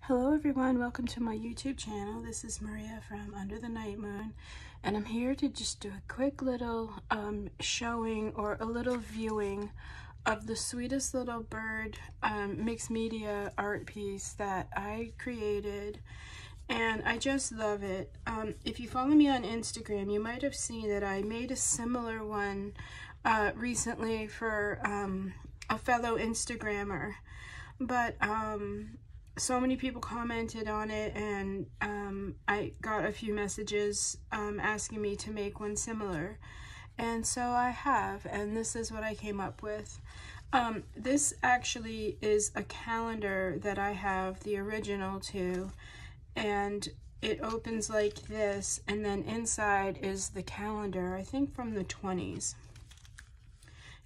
Hello everyone, welcome to my YouTube channel. This is Maria from Under the Night Moon, and I'm here to just do a quick little showing or a little viewing of the sweetest little bird mixed media art piece that I created, and I just love it. If you follow me on Instagram, you might have seen that I made a similar one recently for a fellow Instagrammer, but so many people commented on it, and I got a few messages asking me to make one similar, and so I have, and this is what I came up with. This actually is a calendar that I have the original to, and it opens like this, and then inside is the calendar, I think from the 20s.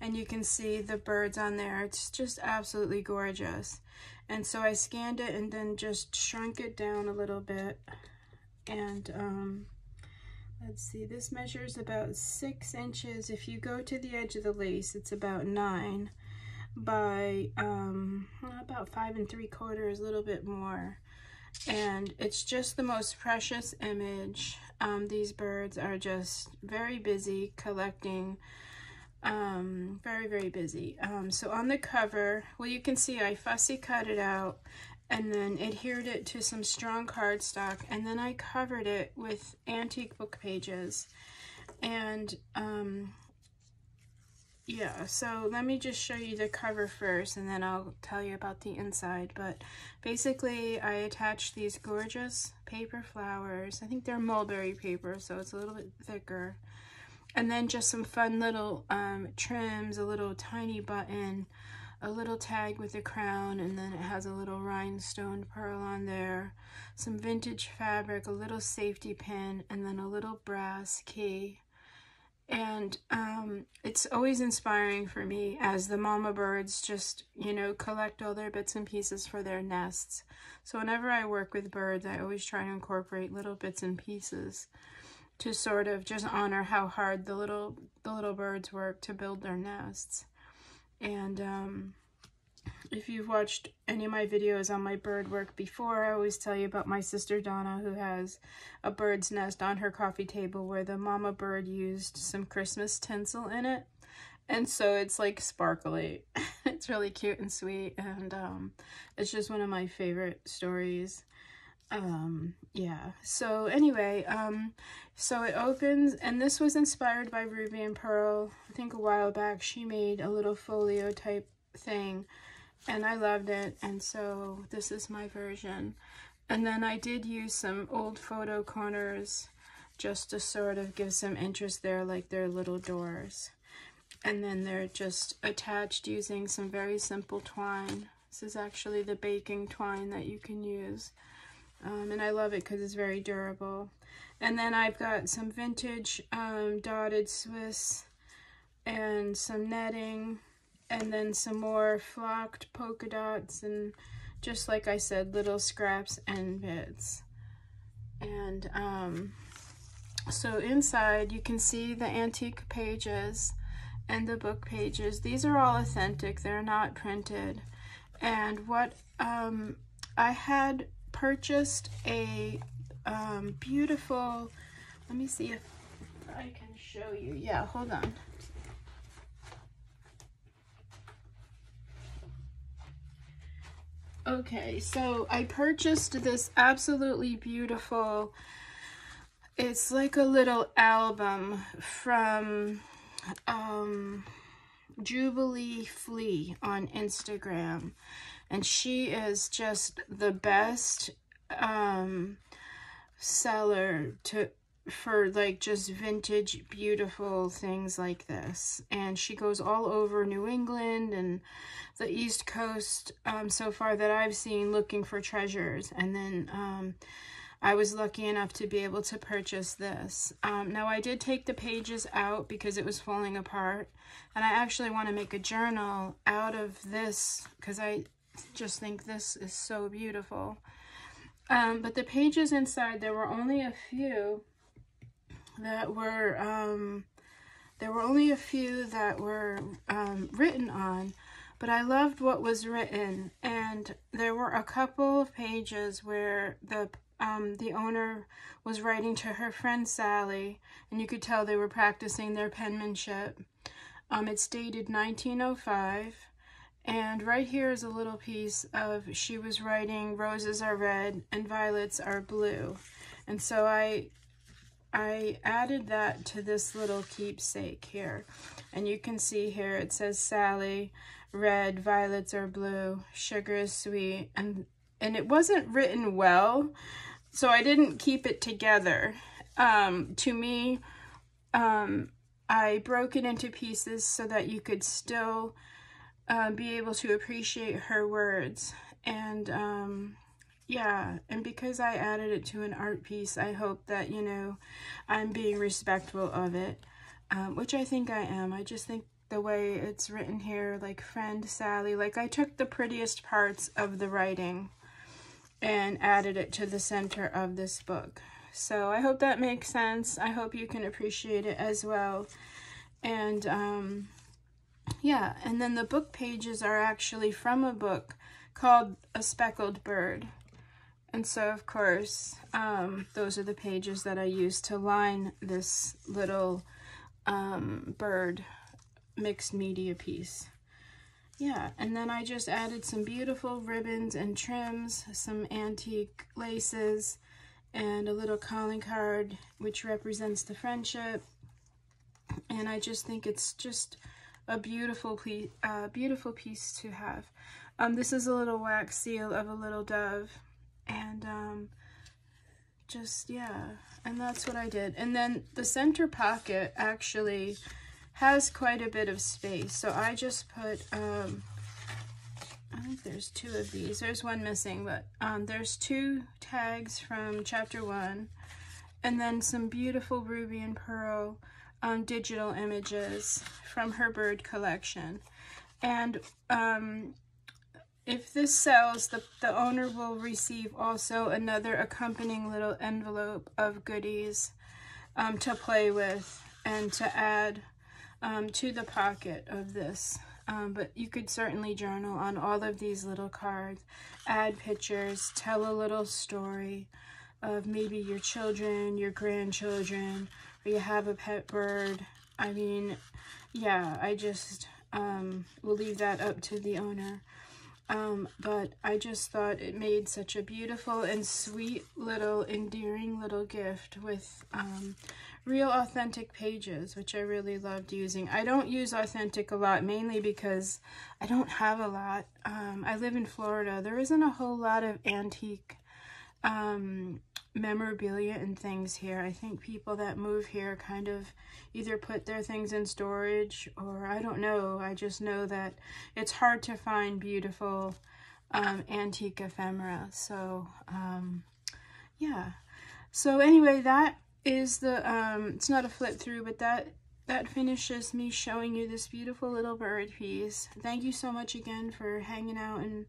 And you can see the birds on there. It's just absolutely gorgeous. And so I scanned it and then just shrunk it down a little bit. And let's see, this measures about 6 inches. If you go to the edge of the lace, it's about 9 by about 5 3/4, a little bit more. And it's just the most precious image. These birds are just very busy collecting. Very busy. So on the cover, well, you can see I fussy cut it out and then adhered it to some strong cardstock, and then I covered it with antique book pages. And yeah, so let me just show you the cover first, and then I'll tell you about the inside. But basically I attached these gorgeous paper flowers. I think they're mulberry paper, so it's a little bit thicker. And then just some fun little trims, a little tiny button, a little tag with a crown, and then it has a little rhinestone pearl on there, some vintage fabric, a little safety pin, and then a little brass key. And it's always inspiring for me as the mama birds just, you know, collect all their bits and pieces for their nests. So whenever I work with birds, I always try to incorporate little bits and pieces to sort of just honor how hard the little birds work to build their nests. And if you've watched any of my videos on my bird work before, I always tell you about my sister Donna, who has a bird's nest on her coffee table where the mama bird used some Christmas tinsel in it, and so it's like sparkly. It's really cute and sweet, and it's just one of my favorite stories. Yeah, so anyway, so it opens, and this was inspired by Ruby and Pearl. I think a while back she made a little folio type thing, and I loved it, and so this is my version. And then I did use some old photo corners just to sort of give some interest there, like they're little doors. And then they're just attached using some very simple twine. This is actually the baking twine that you can use. And I love it because it's very durable. And then I've got some vintage dotted Swiss and some netting, and then some more flocked polka dots, and just like I said, little scraps and bits. And so inside you can see the antique pages and the book pages. These are all authentic, they're not printed. And what I had purchased a beautiful, let me see if I can show you. Yeah, hold on. Okay, so I purchased this absolutely beautiful, it's like a little album from Jubilee Flea on Instagram. And she is just the best seller for like just vintage beautiful things like this. And she goes all over New England and the East Coast so far that I've seen, looking for treasures. And then I was lucky enough to be able to purchase this. Now I did take the pages out because it was falling apart, and I actually want to make a journal out of this because I just think this is so beautiful. But the pages inside, there were only a few that were written on, but I loved what was written, and there were a couple of pages where the owner was writing to her friend Sally, and you could tell they were practicing their penmanship. It's dated 1905, and right here is a little piece of, she was writing, roses are red and violets are blue. And so I added that to this little keepsake here. And you can see here it says Sally, red, violets are blue, sugar is sweet. And it wasn't written well, so I didn't keep it together. To me, I broke it into pieces so that you could still be able to appreciate her words. And yeah, and because I added it to an art piece, I hope that, you know, I'm being respectful of it, which I think I am. I just think the way it's written here, like friend Sally, like I took the prettiest parts of the writing and added it to the center of this book. So I hope that makes sense. I hope you can appreciate it as well. And yeah, and then the book pages are actually from a book called A Speckled Bird. And so, of course, those are the pages that I used to line this little bird mixed media piece. Yeah, and then I just added some beautiful ribbons and trims, some antique laces, and a little calling card, which represents the friendship. And I just think it's just a beautiful piece to have. This is a little wax seal of a little dove. And just, yeah, and that's what I did. And then the center pocket actually has quite a bit of space, so I just put I think there's two of these. There's one missing, but there's two tags from chapter 1, and then some beautiful ruby and pearl digital images from her bird collection. And if this sells, the owner will receive also another accompanying little envelope of goodies to play with and to add to the pocket of this. But you could certainly journal on all of these little cards, add pictures, tell a little story of maybe your children, your grandchildren, or you have a pet bird. I mean, yeah, I just will leave that up to the owner. But I just thought it made such a beautiful and sweet little endearing little gift with real authentic pages, which I really loved using. I don't use authentic a lot, mainly because I don't have a lot. I live in Florida. There isn't a whole lot of antique memorabilia and things here. I think people that move here kind of either put their things in storage, or I don't know. I just know that it's hard to find beautiful antique ephemera. So yeah, so anyway, that is the it's not a flip through, but that finishes me showing you this beautiful little bird piece. Thank you so much again for hanging out and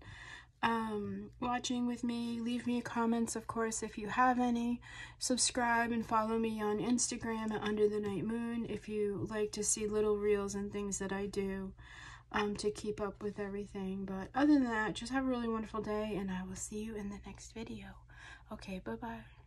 watching with me. Leave me comments, of course, if you have any. Subscribe and follow me on Instagram at Under the Night Moon if you like to see little reels and things that I do to keep up with everything. But other than that, just have a really wonderful day, and I will see you in the next video. Okay, bye-bye.